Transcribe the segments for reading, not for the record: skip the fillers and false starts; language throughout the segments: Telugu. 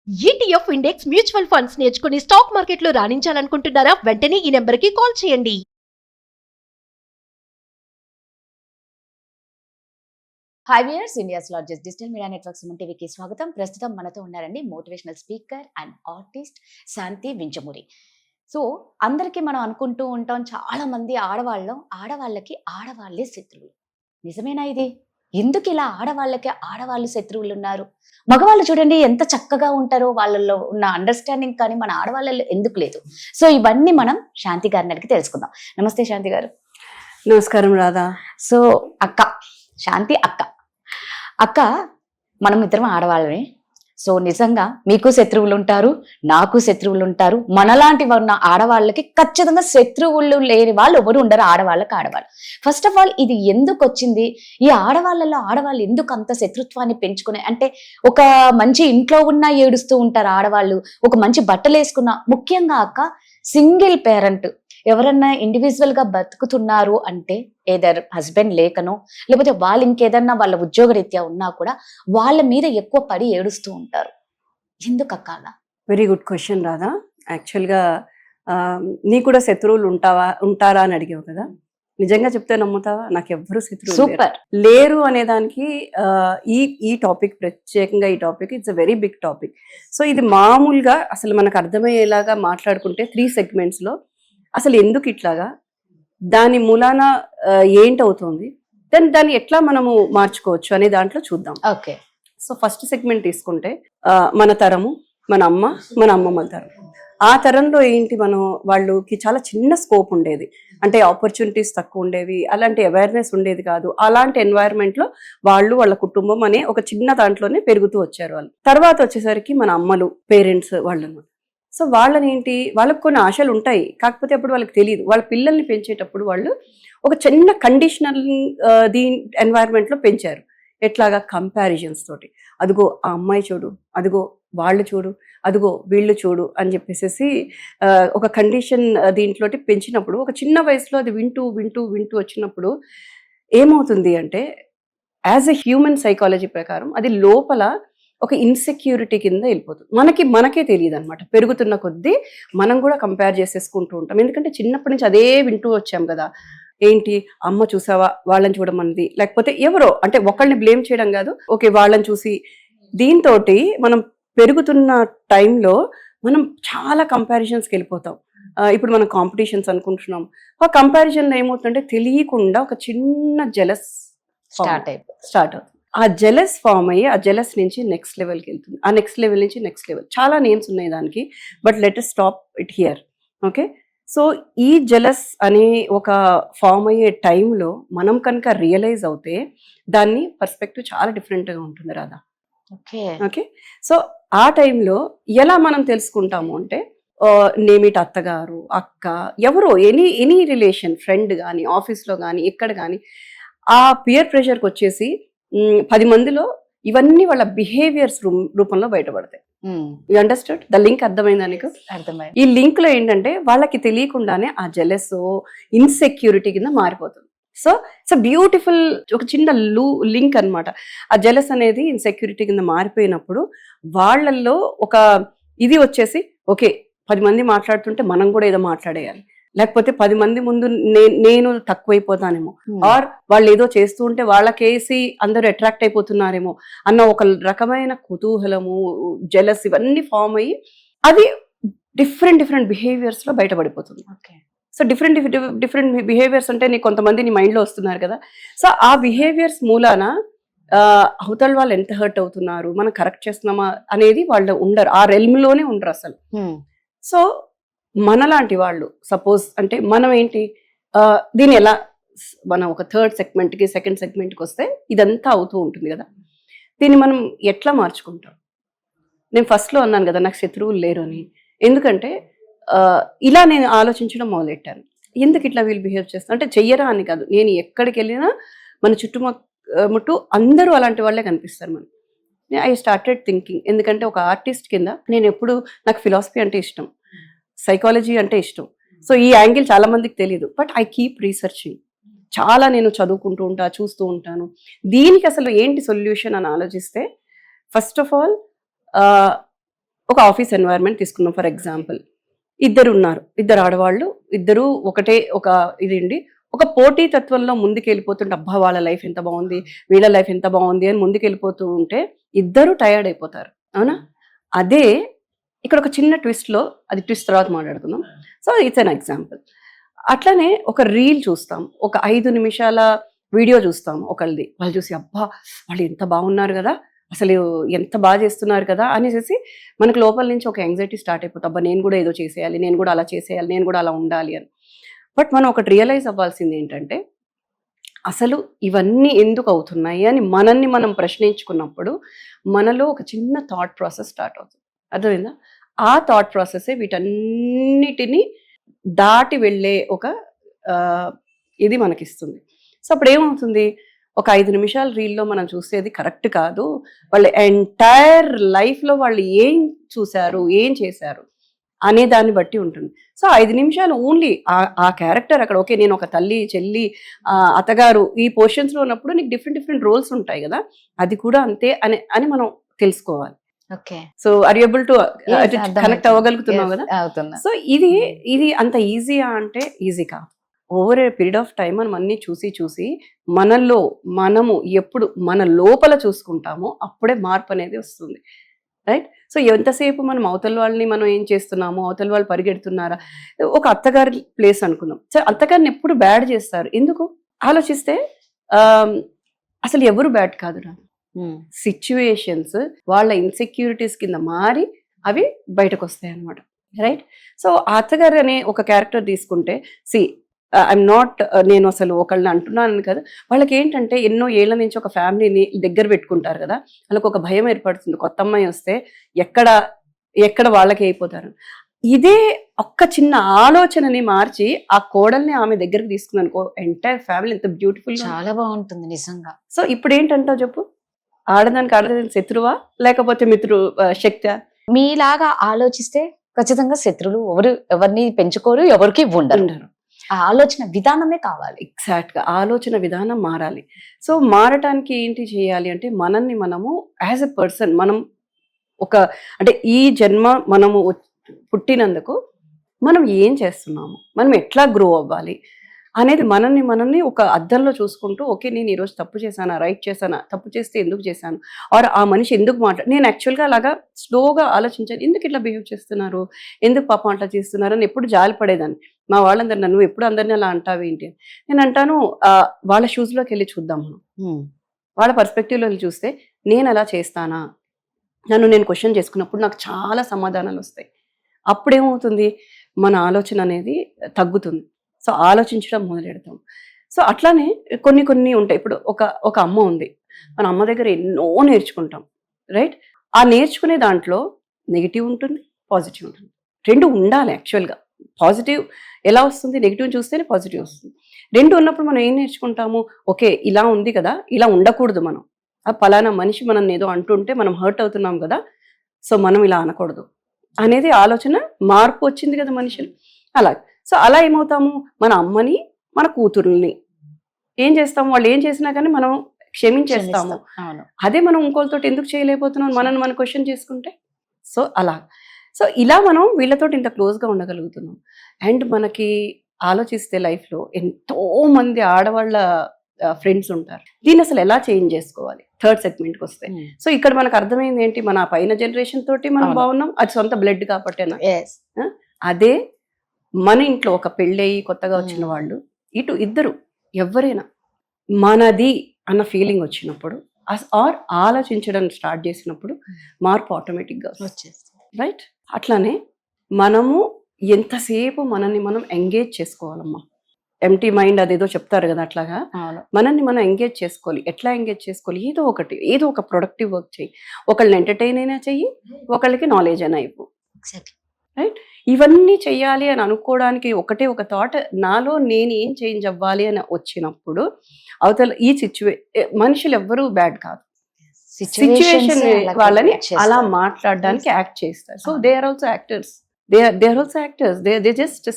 ఈటీఎఫ్ ఇండెక్స్ మ్యూచువల్ ఫండ్స్ నేర్చుకుని స్టాక్ మార్కెట్లో రాణించాలనుకుంటున్నారా? వెంటనే ఈ నెంబర్కి కాల్ చేయండి. High viewers, India's largest digital media network Suman టీవీకి స్వాగతం. ప్రస్తుతం మనతో ఉన్నారండి motivational speaker and artist Shanti Vinjamuri. So అందరికీ మనం అనుకుంటూ ఉంటాం, చాలా మంది ఆడవాళ్ళకి ఆడవాళ్ళే శత్రువులు. నిజమేనా ఇది? ఎందుకు ఇలా ఆడవాళ్ళు శత్రువులు ఉన్నారు? మగవాళ్ళు చూడండి ఎంత చక్కగా ఉంటారో, వాళ్ళల్లో ఉన్న అండర్స్టాండింగ్ కానీ మన ఆడవాళ్ళలో ఎందుకు లేదు? సో ఇవన్నీ మనం శాంతి గారిని అడిగి తెలుసుకుందాం. నమస్తే శాంతి గారు. నమస్కారం రాధా. సో శాంతి అక్క, మనం ఇద్దరం ఆడవాళ్ళమే. సో నిజంగా మీకు శత్రువులు ఉంటారు, నాకు శత్రువులు ఉంటారు. మనలాంటి ఉన్న ఆడవాళ్ళకి ఖచ్చితంగా శత్రువులు లేని వాళ్ళు ఎవరు ఉండరు. ఆడవాళ్ళు ఫస్ట్ ఆఫ్ ఆల్ ఇది ఎందుకు వచ్చింది? ఈ ఆడవాళ్ళు ఎందుకు అంత శత్రుత్వాన్ని పెంచుకునే? అంటే ఒక మంచి ఇంట్లో ఉన్నా ఏడుస్తూ ఉంటారు ఆడవాళ్ళు, ఒక మంచి బట్టలు వేసుకున్నా. ముఖ్యంగా అక్క, సింగిల్ పేరెంట్ ఎవరన్నా ఇండివిజువల్ గా బతుకుతున్నారు అంటే ఏదర్ హస్బెండ్ లేకనో, లేకపోతే వాళ్ళు ఇంకేదన్నా వాళ్ళ ఉద్యోగరీత్యా ఉన్నా కూడా వాళ్ళ మీద ఎక్కువ పడి ఏడుస్తూ ఉంటారు. ఎందుకు అక్క అలా? Very good question Radha. యాక్చువల్గా నీ కూడా శత్రువులు ఉంటారా అని అడిగావు కదా. నిజంగా చెప్తే నమ్ముతావా? నాకు ఎవ్వరు శత్రువులు లేరు అనేదానికి ఈ టాపిక్, ప్రత్యేకంగా ఈ topic it's a very big topic. So ఇది మామూలుగా అసలు మనకు అర్థమయ్యేలాగా మాట్లాడుకుంటే 3 segments లో అసలు ఎందుకు ఇట్లాగా, దాని మూలాన ఏంటవుతుంది, దాన్ని ఎట్లా మనము మార్చుకోవచ్చు అనే దాంట్లో చూద్దాం. ఓకే. సో ఫస్ట్ సెగ్మెంట్ తీసుకుంటే మన తరము, మన అమ్మమ్మల తరం. ఆ తరంలో ఏంటి, వాళ్ళకి చాలా చిన్న స్కోప్ ఉండేది. అంటే ఆపర్చునిటీస్ తక్కువ ఉండేవి, అలాంటి అవేర్నెస్ ఉండేది కాదు. అలాంటి ఎన్వైరన్మెంట్ లో వాళ్ళ కుటుంబం అనే ఒక చిన్న దాంట్లోనే పెరుగుతూ వచ్చారు వాళ్ళు. తర్వాత వచ్చేసరికి మన అమ్మలు, పేరెంట్స్ వాళ్ళను. సో వాళ్ళకు కొన్ని ఆశలు ఉంటాయి, కాకపోతే అప్పుడు వాళ్ళకి తెలియదు. వాళ్ళ పిల్లల్ని పెంచేటప్పుడు వాళ్ళు ఒక చిన్న కండిషనల్ ఎన్వైరన్మెంట్ లో పెంచారు. ఎట్లాగా? కంపారిజన్స్ తోటి. అదిగో ఆ అమ్మాయి చూడు, అదిగో వాళ్ళు చూడు, అదిగో వీళ్ళు చూడు అని చెప్పేసి ఒక కండిషన్ దీంట్లోటి పెంచినప్పుడు, ఒక చిన్న వయసులో అది వింటూ వింటూ వింటూ వచ్చినప్పుడు ఏమవుతుంది అంటే, యాజ్ ఎ హ్యూమన్ సైకాలజీ ప్రకారం అది లోపల ఒక ఇన్సెక్యూరిటీ కింద వెళ్ళిపోతుంది. మనకే తెలియదు అనమాట. పెరుగుతున్న కొద్దీ మనం కూడా కంపేర్ చేసేసుకుంటూ ఉంటాం. ఎందుకంటే చిన్నప్పటి నుంచి అదే వింటూ వచ్చాం కదా. ఏంటి, అమ్మ చూసావా, వాళ్ళని చూడమన్నది, లేకపోతే ఎవరో, అంటే ఒకళ్ళని బ్లేమ్ చేయడం కాదు, ఓకే వాళ్ళని చూసి. దీంతో మనం పెరుగుతున్న టైంలో మనం చాలా కంపారిజన్స్కి వెళ్ళిపోతాం. ఇప్పుడు మనం కాంపిటీషన్స్ అనుకుంటున్నాం. ఆ కంపారిజన్లో ఏమవుతుందంటే తెలియకుండా ఒక చిన్న జెలస్ స్టార్ట్ అవుతుంది. ఆ జెలస్ ఫామ్ అయ్యి ఆ జెలస్ నుంచి నెక్స్ట్ లెవెల్కి వెళ్తుంది. ఆ నెక్స్ట్ లెవెల్ నుంచి నెక్స్ట్ లెవెల్. చాలా నేమ్స్ ఉన్నాయి దానికి, but let us stop it here. Okay. So ఈ జెలస్ అనే ఒక ఫామ్ అయ్యే టైంలో మనం కనుక రియలైజ్ అవుతే దాన్ని పర్స్పెక్టివ్ చాలా డిఫరెంట్గా ఉంటుంది రాదా. ఓకే. సో ఆ టైంలో ఎలా మనం తెలుసుకుంటాము అంటే, నేమిటి అత్తగారు, అక్క, ఎవరో ఎనీ రిలేషన్, ఫ్రెండ్ కానీ, ఆఫీస్లో కానీ, ఎక్కడ కానీ, ఆ పియర్ ప్రెషర్కి వచ్చేసి 10 మందిలో ఇవన్నీ వాళ్ళ బిహేవియర్స్ రూపంలో బయటపడతాయి. You understand the link? అర్థమైందా నీకు? అర్థమైంది. ఈ లింక్ లో ఏంటంటే వాళ్ళకి తెలియకుండానే ఆ జెలస్ ఇన్సెక్యూరిటీ కింద మారిపోతుంది. సో ఇట్స్ అ బ్యూటిఫుల్ ఒక చిన్న లింక్ అనమాట. ఆ జెలస్ అనేది ఇన్సెక్యూరిటీ కింద మారిపోయినప్పుడు వాళ్ళల్లో ఒక ఇది వచ్చేసి, ఓకే 10 మంది మాట్లాడుతుంటే మనం కూడా ఏదో మాట్లాడేయాలి, లేకపోతే 10 మంది ముందు నేను తక్కువైపోతానేమో, ఆర్ వాళ్ళు ఏదో చేస్తూ ఉంటే వాళ్ళకేసి అందరూ అట్రాక్ట్ అయిపోతున్నారేమో అన్న ఒక రకమైన కుతూహలము, జెలస్, ఇవన్నీ ఫామ్ అయ్యి అది డిఫరెంట్ బిహేవియర్స్ లో బయటపడిపోతుంది. సో డిఫరెంట్ బిహేవియర్స్ అంటే కొంతమంది నీ మైండ్ లో వస్తున్నారు కదా. సో ఆ బిహేవియర్స్ మూలాన అవతల వాళ్ళు ఎంత హర్ట్ అవుతున్నారు, మనం కరెక్ట్ చేస్తున్నామా అనేది వాళ్ళు ఉండరు, ఆ రెల్మ్లోనే ఉండరు అసలు. సో మనలాంటి వాళ్ళు సపోజ్ అంటే మనం ఏంటి, దీన్ని ఎలా మనం ఒక థర్డ్ సెగ్మెంట్కి, సెకండ్ సెగ్మెంట్కి వస్తే ఇదంతా అవుతూ ఉంటుంది కదా. దీన్ని మనం ఎట్లా మార్చుకుంటాం? నేను ఫస్ట్లో అన్నాను కదా నాకు శత్రువులు లేరు అని. ఎందుకంటే ఇలా నేను ఆలోచించడం మొదలెట్టాను. ఎందుకు ఇట్లా వీళ్ళు బిహేవ్ చేస్తాను అంటే, చెయ్యరా అని కాదు, నేను ఎక్కడికి వెళ్ళినా మన చుట్టుముట్టు అందరూ అలాంటి వాళ్ళే కనిపిస్తారు మనకి. I started thinking. ఎందుకంటే ఒక ఆర్టిస్ట్ కింద నేను ఎప్పుడు, నాకు ఫిలాసఫీ అంటే ఇష్టం, సైకాలజీ అంటే ఇష్టం. సో ఈ యాంగిల్ చాలా మందికి తెలియదు, బట్ ఐ కీప్ రీసెర్చింగ్. చాలా నేను చదువుకుంటూ చూస్తూ ఉంటాను. దీనికి అసలు ఏంటి సొల్యూషన్ అని ఆలోచిస్తే, ఫస్ట్ ఆఫ్ ఆల్ ఒక ఆఫీస్ ఎన్వైరన్మెంట్ తీసుకున్నాం ఫర్ ఎగ్జాంపుల్. ఇద్దరు ఉన్నారు, ఇద్దరు ఆడవాళ్ళు, ఇద్దరు ఒకటే ఒక ఇదండి, ఒక పోటీ తత్వంలో ముందుకు వెళ్ళిపోతుంటే అబ్బా వాళ్ళ లైఫ్ ఎంత బాగుంది, వీళ్ళ లైఫ్ ఎంత బాగుంది అని ముందుకు వెళ్ళిపోతూ ఉంటే ఇద్దరు టయర్డ్ అయిపోతారు, అవునా? అదే ఇక్కడ ఒక చిన్న ట్విస్ట్లో, అది ట్విస్ట్ తర్వాత మాట్లాడుకుందాం. So it's an example. అట్లనే ఒక రీల్ చూస్తాం, ఒక 5 నిమిషాల వీడియో చూస్తాం ఒకళ్ళది, వాళ్ళు చూసి అబ్బా వాళ్ళు ఎంత బాగున్నారు కదా, అసలు ఎంత బాగా చేస్తున్నారు కదా అనేసి మనకు లోపల నుంచి ఒక యాంగ్జైటీ స్టార్ట్ అయిపోతుంది, అబ్బా నేను కూడా ఏదో చేసేయాలి, నేను కూడా అలా చేసేయాలి, నేను కూడా అలా ఉండాలి అని. బట్ మనం ఒకటి రియలైజ్ అవ్వాల్సింది ఏంటంటే అసలు ఇవన్నీ ఎందుకు అవుతున్నాయి అని మనల్ని మనం ప్రశ్నించుకున్నప్పుడు మనలో ఒక చిన్న థాట్ ప్రాసెస్ స్టార్ట్ అవుతుంది, అర్థమైందా? ఆ థాట్ ప్రాసెసే వీటన్నిటిని దాటి వెళ్ళే ఒక ఇది మనకిస్తుంది. సో అప్పుడు ఏమవుతుంది, ఒక 5 నిమిషాల రీల్లో మనం చూసేది కరెక్ట్ కాదు, వాళ్ళ ఎంటైర్ లైఫ్లో వాళ్ళు ఏం చూశారు, ఏం చేశారు అనే దాన్ని బట్టి ఉంటుంది. సో 5 నిమిషాలు ఓన్లీ ఆ క్యారెక్టర్ అక్కడ, ఓకే నేను ఒక తల్లి, చెల్లి, అత్తగారు ఈ పోర్షన్స్లో ఉన్నప్పుడు నీకు డిఫరెంట్ రోల్స్ ఉంటాయి కదా, అది కూడా అంతే అని మనం తెలుసుకోవాలి. Okay, so are able to connect అవ్వగలుగుతున్నావు కదా? సో ఇది అంత ఈజీయా అంటే ఈజీ కాదు. Over a period of time మనం అన్ని చూసి మనము ఎప్పుడు మన లోపల చూసుకుంటామో అప్పుడే మార్పు అనేది వస్తుంది, రైట్? సో ఎంతసేపు మనం అవతల వాళ్ళని మనం ఏం చేస్తున్నామో, అవతల వాళ్ళు పరిగెడుతున్నారా, ఒక అత్తగారి ప్లేస్ అనుకుందాం, సో అత్తగారిని ఎప్పుడు బ్యాడ్ చేస్తారు, ఎందుకు ఆలోచిస్తే అసలు ఎవరు బ్యాడ్ కాదు, సిచ్యువేషన్స్ వాళ్ళ ఇన్సెక్యూరిటీస్ కింద మారి అవి బయటకు వస్తాయి అన్నమాట, రైట్? సో ఆ అత్తగారు అనే ఒక క్యారెక్టర్ తీసుకుంటే, ఐఎమ్ నాట్, నేను అసలు ఒకళ్ళని అంటున్నాను కదా, వాళ్ళకి ఏంటంటే ఎన్నో ఏళ్ల నుంచి ఒక ఫ్యామిలీని దగ్గర పెట్టుకుంటారు కదా, వాళ్ళకి ఒక భయం ఏర్పడుతుంది, కొత్త అమ్మాయి వస్తే ఎక్కడ వాళ్ళకి అయిపోతారు. ఇదే ఒక్క చిన్న ఆలోచనని మార్చి ఆ కోడల్ని ఆమె దగ్గరికి తీసుకుంది అనుకో, ఎంటైర్ ఫ్యామిలీ ఎంత బ్యూటిఫుల్, చాలా బాగుంటుంది నిజంగా. సో ఇప్పుడు ఏంటంటావు చెప్పు, ఆడదానికి శత్రువా లేకపోతే శక్తి? మీలాగా ఆలోచిస్తే ఖచ్చితంగా శత్రువులు ఎవరిని పెంచుకోరు, ఎవరికి ఉండరు. ఆ ఆలోచన విధానమే కావాలి. ఎగ్జాక్ట్ గా ఆలోచన విధానం మారాలి. సో మారటానికి ఏంటి చేయాలి అంటే మనల్ని మనము యాజ్ ఎ పర్సన్, మనం అంటే ఈ జన్మ మనము పుట్టినందుకు మనం ఏం చేస్తున్నాము, మనం ఎట్లా గ్రో అవ్వాలి అనేది మనల్ని ఒక అద్దంలో చూసుకుంటూ, ఓకే నేను ఈరోజు తప్పు చేశానా, రైట్ చేశానా, తప్పు చేస్తే ఎందుకు చేశాను, ఆర్ ఆ మనిషి ఎందుకు నేను యాక్చువల్గా అలాగా స్లోగా ఆలోచించాను, ఎందుకు ఇట్లా బిహేవ్ చేస్తున్నారు, ఎందుకు పాపం అట్లా చేస్తున్నారు అని ఎప్పుడు జాలిపడేదాన్ని. మా వాళ్ళందరూ నువ్వు ఎప్పుడు అందరినీ అలా అంటావు ఏంటి అని. నేను అంటాను వాళ్ళ షూస్లోకి వెళ్ళి చూద్దాం, మనం వాళ్ళ పర్స్పెక్టివ్లో వెళ్ళి చూస్తే నేను అలా చేస్తానా, నేను క్వశ్చన్ చేసుకున్నప్పుడు నాకు చాలా సమాధానాలు వస్తాయి. అప్పుడేమవుతుంది, మన ఆలోచన అనేది తగ్గుతుంది. సో ఆలోచించడం మొదలెడతాం. సో అట్లానే కొన్ని ఉంటాయి. ఇప్పుడు ఒక అమ్మ ఉంది, మన అమ్మ దగ్గర ఎన్నో నేర్చుకుంటాం, రైట్? ఆ నేర్చుకునే దాంట్లో నెగిటివ్ ఉంటుంది, పాజిటివ్ ఉంటుంది, రెండు ఉండాలి యాక్చువల్గా. పాజిటివ్ ఎలా వస్తుంది, నెగిటివ్ చూస్తేనే పాజిటివ్ వస్తుంది. రెండు ఉన్నప్పుడు మనం ఏం నేర్చుకుంటాము, ఓకే ఇలా ఉంది కదా, ఇలా ఉండకూడదు, మనం ఆ పలానా మనిషి మనం ఏదో అంటుంటే మనం హర్ట్ అవుతున్నాం కదా, సో మనం ఇలా అనకూడదు అనేది ఆలోచన మార్పు వచ్చింది కదా మనుషులు. అలాగే సో అలా ఏమవుతాము, మన అమ్మని మన కూతురుల్ని ఏం చేస్తాము, వాళ్ళు ఏం చేసినా కానీ మనం క్షమించేస్తాము. అదే మనం ఇంకోళ్ళతో ఎందుకు చేయలేకపోతున్నాం, మనం క్వశ్చన్ చేసుకుంటే. సో ఇలా మనం వీళ్ళతో ఇంత క్లోజ్గా ఉండగలుగుతున్నాం. అండ్ మనకి ఆలోచిస్తే లైఫ్లో ఎంతో మంది ఆడవాళ్ళ ఫ్రెండ్స్ ఉంటారు. దీన్ని అసలు ఎలా చేంజ్ చేసుకోవాలి, థర్డ్ సెగ్మెంట్కి వస్తే. సో ఇక్కడ మనకు అర్థమైంది ఏంటి, మన పైన జనరేషన్ తోటి మనం బాగున్నాం, అది సొంత బ్లడ్ కాబట్టేనా. అదే మన ఇంట్లో ఒక పెళ్ళయి కొత్తగా వచ్చిన వాళ్ళు, ఇటు ఇద్దరు ఎవరైనా మనది అన్న ఫీలింగ్ వచ్చినప్పుడు ఆర్ ఆలోచించడం స్టార్ట్ చేసినప్పుడు మార్పు ఆటోమేటిక్గా వచ్చేస్తుంది, రైట్? అట్లానే మనము ఎంతసేపు మనల్ని మనం ఎంగేజ్ చేసుకోవాలమ్మా. ఎంటీ మైండ్ అదేదో చెప్తారు కదా, అట్లాగా మనల్ని మనం ఎంగేజ్ చేసుకోవాలి. ఎట్లా ఎంగేజ్ చేసుకోవాలి, ఏదో ఒక ప్రొడక్టివ్ వర్క్ చెయ్యి. ఒకళ్ళని ఎంటర్టైన్ అయినా చెయ్యి, ఒకళ్ళకి నాలెడ్జ్ అయినా ఇవ్వు, రైట్? ఇవన్నీ చెయ్యాలి అని అనుకోవడానికి ఒకటే ఒక థాట్, నాలో నేను ఏం చేంజ్ అవ్వాలి అని వచ్చినప్పుడు అవతల ఈ మనుషులు ఎవ్వరూ బ్యాడ్ కాదు, సిచ్యువేషన్ వాళ్ళని అలా మాట్లాడడానికి యాక్ట్ చేస్తారు. So they are also actors, they just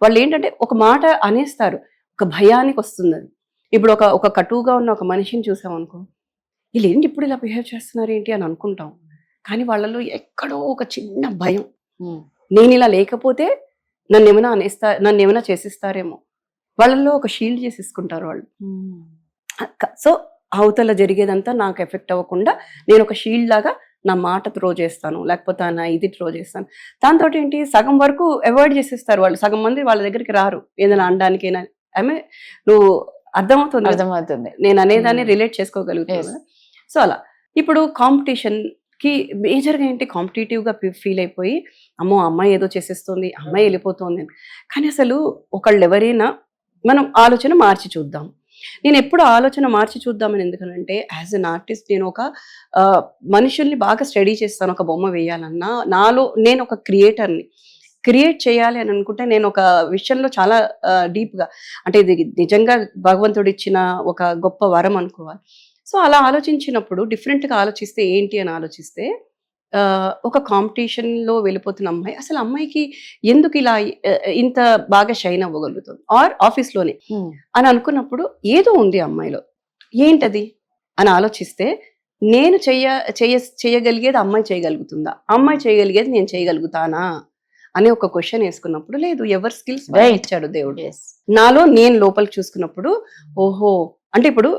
వాళ్ళు ఏంటంటే ఒక మాట అనేస్తారు, ఒక భయానికి వస్తుంది అది. ఇప్పుడు ఒక కటువుగా ఉన్న ఒక మనిషిని చూసాం అనుకో, వీళ్ళు ఏంటి ఇప్పుడు ఇలా బిహేవ్ చేస్తున్నారు ఏంటి అని అనుకుంటాం. కానీ వాళ్ళలో ఎక్కడో ఒక చిన్న భయం, నేను ఇలా లేకపోతే నన్ను ఏమైనా చేసిస్తారేమో, వాళ్ళల్లో ఒక షీల్డ్ చేసేసుకుంటారు వాళ్ళు. సో అవతల జరిగేదంతా నాకు ఎఫెక్ట్ అవ్వకుండా నేను ఒక షీల్డ్ లాగా నా మాట త్రో చేస్తాను, లేకపోతే నా ఇది త్రో చేస్తాను. దాంతో ఏంటి, సగం వరకు అవాయిడ్ చేసేస్తారు వాళ్ళు. సగం మంది వాళ్ళ దగ్గరికి రారు ఏదైనా అనడానికైనా. నువ్వు అర్థమవుతుంది నేను అనేదాన్ని రిలేట్ చేసుకోగలుగుతాను. సో అలా ఇప్పుడు కాంపిటీషన్ కి మేజర్గా ఏంటి, కాంపిటేటివ్ గా ఫీల్ అయిపోయి అమ్మో అమ్మాయి ఏదో చేసేస్తుంది, అమ్మాయి వెళ్ళిపోతుంది. కానీ అసలు ఒకళ్ళు ఎవరైనా మనం ఆలోచన మార్చి చూద్దాం. నేను ఎప్పుడు ఆలోచన మార్చి చూద్దామని ఎందుకనంటే, యాజ్ అన్ ఆర్టిస్ట్ నేను ఒక మనుషుల్ని బాగా స్టడీ చేస్తాను. ఒక బొమ్మ వేయాలన్నా నాలో నేను ఒక క్రియేటర్ని, క్రియేట్ చేయాలి అని అనుకుంటే నేను ఒక విషయంలో చాలా డీప్గా, అంటే ఇది నిజంగా భగవంతుడు ఇచ్చిన ఒక గొప్ప వరం అనుకోవాలి. సో అలా ఆలోచించినప్పుడు డిఫరెంట్గా ఆలోచిస్తే ఏంటి అని ఆలోచిస్తే, ఒక కాంపిటీషన్లో వెళ్ళిపోతున్న అమ్మాయి అసలు అమ్మాయికి ఎందుకు ఇలా ఇంత బాగా షైన్ అవ్వగలుగుతుంది, ఆర్ ఆఫీస్లోనే అని అనుకున్నప్పుడు ఏదో ఉంది అమ్మాయిలో, ఏంటది అని ఆలోచిస్తే, నేను చేయగలిగేది అమ్మాయి చేయగలుగుతుందా, అమ్మాయి చేయగలిగేది నేను చేయగలుగుతానా అనే ఒక క్వశ్చన్ వేసుకున్నప్పుడు, లేదు ఎవరి స్కిల్స్ ఇచ్చాడు దేవుడు, నాలో నేను లోపలికి చూసుకున్నప్పుడు ఓహో, అంటే ఇప్పుడు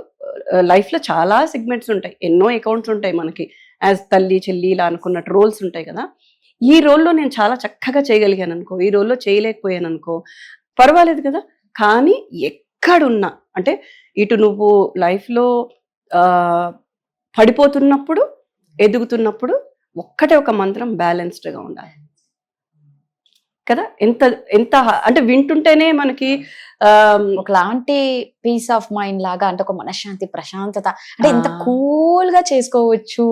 లైఫ్ లో చాలా సెగ్మెంట్స్ ఉంటాయి, ఎన్నో అకౌంట్స్ ఉంటాయి మనకి, యాజ్ తల్లి చెల్లి ఇలా అనుకున్నట్టు రోల్స్ ఉంటాయి కదా. ఈ రోల్లో నేను చాలా చక్కగా చేయగలిగాను అనుకో, ఈ రోల్లో చేయలేకపోయాను అనుకో, పర్వాలేదు కదా. కానీ ఎక్కడున్నా, అంటే ఇటు నువ్వు లైఫ్లో పడిపోతున్నప్పుడు ఎదుగుతున్నప్పుడు ఒక్కటే ఒక మంత్రం, బ్యాలెన్స్డ్గా ఉండాలి కదా. ఎంత ఎంత అంటే వింటుంటేనే మనకి ఒకలాంటి పీస్ ఆఫ్ మైండ్ లాగా, అంటే ఒక మనశ్శాంతి, ప్రశాంతత, అంటే ఎంత కూల్ గా చేసుకోవచ్చు.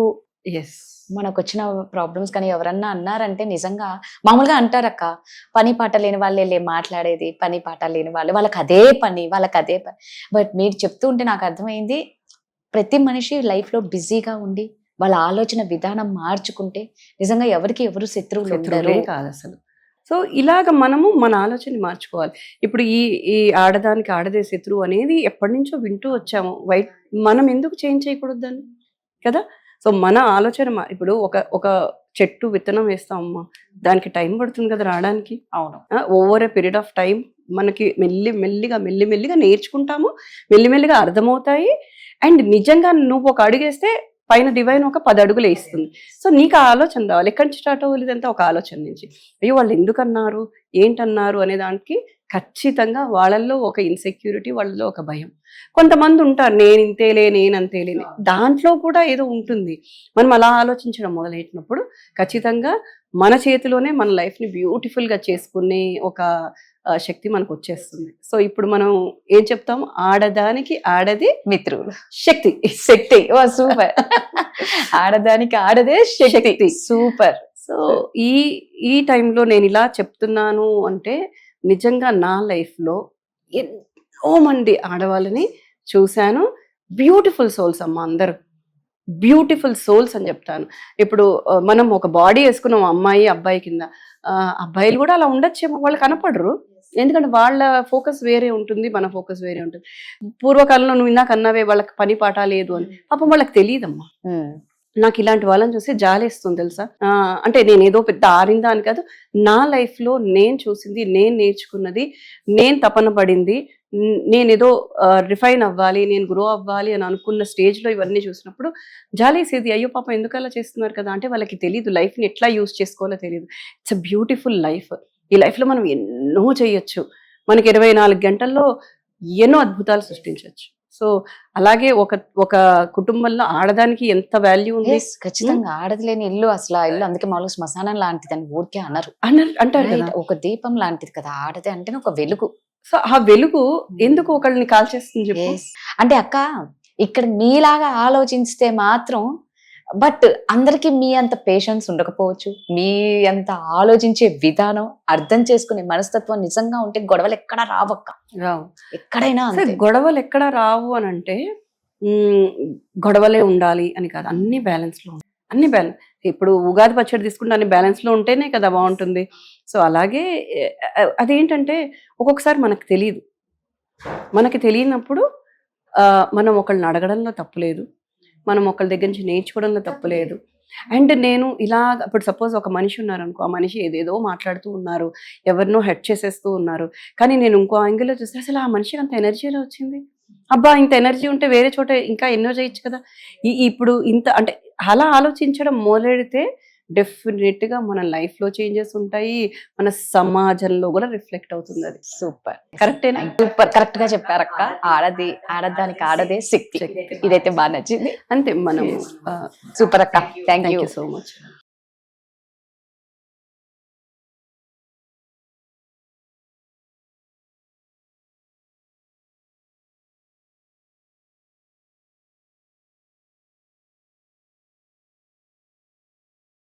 మనకు వచ్చిన ప్రాబ్లమ్స్ కానీ ఎవరన్నా అన్నారంటే, నిజంగా మామూలుగా అంటారక్క, పని పాట లేని వాళ్ళే మాట్లాడేది, పని పాట లేని వాళ్ళకి అదే పని. బట్ మీరు చెప్తూ ఉంటే నాకు అర్థమైంది, ప్రతి మనిషి లైఫ్ లో బిజీగా ఉండి వాళ్ళ ఆలోచన విధానం మార్చుకుంటే నిజంగా ఎవరికి ఎవరు శత్రువులు కాదు అసలు. సో ఇలాగ మనము మన ఆలోచన మార్చుకోవాలి. ఇప్పుడు ఈ ఆడదానికి ఆడదే శత్రువు అనేది ఎప్పటి నుంచో వింటూ వచ్చాము. మనం ఎందుకు చేంజ్ చేయకూడదు దాన్ని కదా. సో మన ఆలోచన ఇప్పుడు ఒక చెట్టు విత్తనం వేస్తామమ్మా, దానికి టైం పడుతుంది కదా రావడానికి. అవును, over a period of time మనకి మెల్లిమెల్లిగా నేర్చుకుంటాము, మెల్లిమెల్లిగా అర్థమవుతాయి. అండ్ నిజంగా నువ్వు ఒక అడుగేస్తే పైన డివైన్ ఒక 10 అడుగులు వేస్తుంది. సో నీకు ఆ ఆలోచన రావాలి. ఎక్కడి నుంచి స్టార్ట్ అవ్వాలి ఇదంతా? ఒక ఆలోచన నుంచి. అయ్యో వాళ్ళు ఎందుకన్నారు, ఏంటన్నారు అనే దానికి ఖచ్చితంగా వాళ్ళల్లో ఒక ఇన్సెక్యూరిటీ, వాళ్ళలో ఒక భయం. కొంతమంది ఉంటారు నేను అంతేలే, దాంట్లో కూడా ఏదో ఉంటుంది. మనం అలా ఆలోచించడం మొదలెట్టినప్పుడు ఖచ్చితంగా మన చేతిలోనే మన లైఫ్ని బ్యూటిఫుల్గా చేసుకునే ఒక శక్తి మనకు వచ్చేస్తుంది. సో ఇప్పుడు మనం ఏం చెప్తాం, ఆడదానికి ఆడది మిత్రులు, శక్తి. సూపర్. ఆడదానికి ఆడదే శక్తి, సూపర్. సో ఈ టైంలో నేను ఇలా చెప్తున్నాను అంటే, నిజంగా నా లైఫ్లో ఎంతో మంది ఆడవాళ్ళని చూశాను. బ్యూటిఫుల్ సోల్స్ అమ్మ, అందరూ బ్యూటిఫుల్ సోల్స్ అని చెప్తాను. ఇప్పుడు మనం ఒక బాడీ వేసుకున్నాం అమ్మాయి అబ్బాయి కింద, అబ్బాయిలు కూడా అలా ఉండొచ్చేమో, వాళ్ళు కనపడరు. ఎందుకంటే వాళ్ళ ఫోకస్ వేరే ఉంటుంది, మన ఫోకస్ వేరే ఉంటుంది. పూర్వకాలంలో నువ్వు ఇందాక అన్నావే వాళ్ళకి పని పాట లేదు అని, పాపం వాళ్ళకి తెలియదమ్మా. నాకు ఇలాంటి వాళ్ళని చూసి జాలేస్తుంది తెలుసా. అంటే నేను ఏదో పెద్ద ఆరిందా అని కాదు, నా లైఫ్లో నేను చూసింది, నేను నేర్చుకున్నది, నేను తపన పడింది, నేనేదో రిఫైన్ అవ్వాలి, నేను గ్రో అవ్వాలి అని అనుకున్న స్టేజ్లో ఇవన్నీ చూసినప్పుడు జాలేసేది. అయ్యో పాపం ఎందుకు అలా చేస్తున్నారు కదా. అంటే వాళ్ళకి తెలియదు లైఫ్ని ఎట్లా యూజ్ చేసుకోవాలో తెలియదు. It's a beautiful life. ఈ లైఫ్లో మనం ఎన్నో చేయొచ్చు. మనకి 24 గంటల్లో ఎన్నో అద్భుతాలు సృష్టించవచ్చు. సో అలాగే ఒక కుటుంబంలో ఆడదానికి ఎంత వాల్యూ ఉంది. ఖచ్చితంగా ఆడది లేని ఇల్లు అసలు ఇల్లు, అందుకే మామూలుగా శ్మశానం లాంటిది అని ఊరికే అంటారు కదా. ఒక దీపం లాంటిది కదా ఆడది అంటేనే, ఒక వెలుగు. సో ఆ వెలుగు ఎందుకు ఒకళ్ళని కాల్చేస్తుంది చెప్పు. అంటే అక్క, ఇక్కడ మీలాగా ఆలోచిస్తే మాత్రం, బట్ అందరికి మీ అంత పేషెన్స్ ఉండకపోవచ్చు, మీ అంత ఆలోచించే విధానం, అర్థం చేసుకునే మనస్తత్వం నిజంగా ఉంటే గొడవలు ఎక్కడా రావక్క. రావు, ఎక్కడైనా గొడవలు ఎక్కడా రావు అని అంటే గొడవలే ఉండాలి అని కాదు, అన్ని బ్యాలెన్స్ లో ఉంటాయి. అన్ని బ్యాలెన్స్. ఇప్పుడు ఉగాది పచ్చడి తీసుకుంటే అన్ని బ్యాలెన్స్ లో ఉంటేనే కదా బాగుంటుంది. సో అలాగే అదేంటంటే ఒక్కొక్కసారి మనకి తెలియనప్పుడు మనం ఒకళ్ళని అడగడంలో తప్పు లేదు, మనం ఒకళ్ళ దగ్గర నుంచి నేర్చుకోవడంలో తప్పు లేదు. అండ్ నేను ఇలా ఇప్పుడు సపోజ్ ఒక మనిషి ఉన్నారు అనుకో, ఆ మనిషి ఏదేదో మాట్లాడుతూ ఉన్నారు, ఎవరినో హెడ్ చేసేస్తూ ఉన్నారు, కానీ నేను ఇంకో యాంగిల్లో చూస్తే అసలు ఆ మనిషికి అంత ఎనర్జీ ఎలా వచ్చింది, అబ్బా ఇంత ఎనర్జీ ఉంటే వేరే చోట ఇంకా ఎన్నో చేయొచ్చు కదా. ఇప్పుడు ఇంత అంటే అలా ఆలోచించడం మొదలెడితే డెఫినెట్ గా మన లైఫ్ లో చేంజెస్ ఉంటాయి, మన సమాజంలో కూడా రిఫ్లెక్ట్ అవుతుంది. అది సూపర్, కరెక్టేనా? సూపర్, కరెక్ట్ గా చెప్పారక్క. ఆడదానికి ఆడదే శక్తి. ఇదైతే బాగా నచ్చింది. అంతే మనం. సూపర్ అక్క, thank thank you you so much.